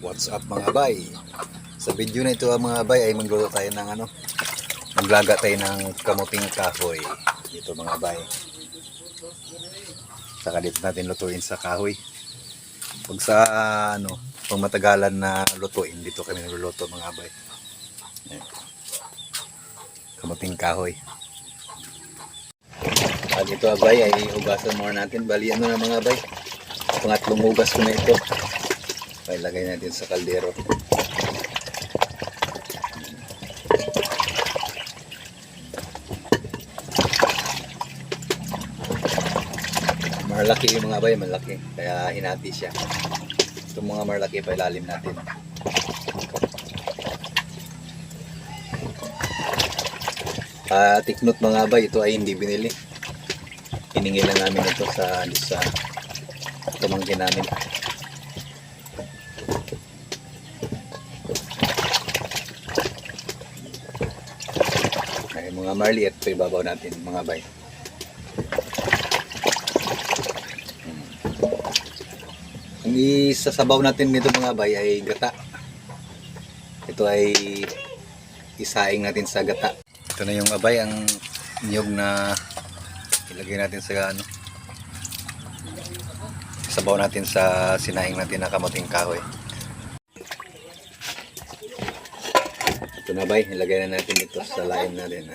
What's up mga bay? Sa video na ito mga bay ay magluluto tayo ng maglaga tayo ng kamuting kahoy. Dito mga bay. Saka dito natin lutuin sa kahoy. Pag sa pang matagalan na lutuin, dito kami nagluluto mga bay. Ayan. Kamuting kahoy. At ito abay ay hugasan muna natin. Bali na mga bay. Pangatlong hugas ko na ito. Ilagay natin sa kaldero. Malaki yung mga bay, malaki. Kaya hinati siya. Itong mga malaki pa ilalim natin. Tiknot mga bay, ito ay hindi binili. Hiningi lang namin ito sa tumangkin namin. Ay, mga marli at ito ibabaw natin mga bay. Ang isasabaw natin nito mga bay ay gata. Ito ay isaing natin sa gata. Ito na yung abay, ang niyog na ilagay natin sa sabaw natin sa sinaing natin na kamuting kahoy. Ito na bay, ilagay na natin ito sa lain natin.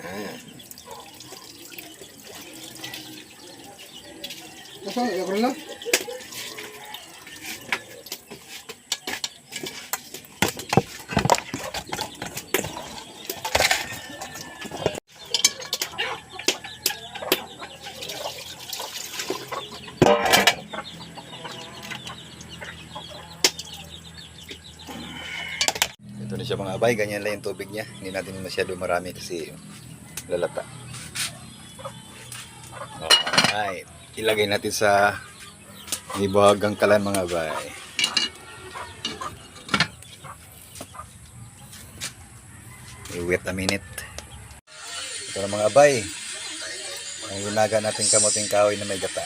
Ito na siya mga abay, ganyan lang yung tubig niya. Hindi natin masyado marami kasi lalata. Alright, ilagay natin sa ibahagang kalan mga abay. I-wait a minute. Ito na mga abay, ang lunaga natin kamuting kahoy na may gata.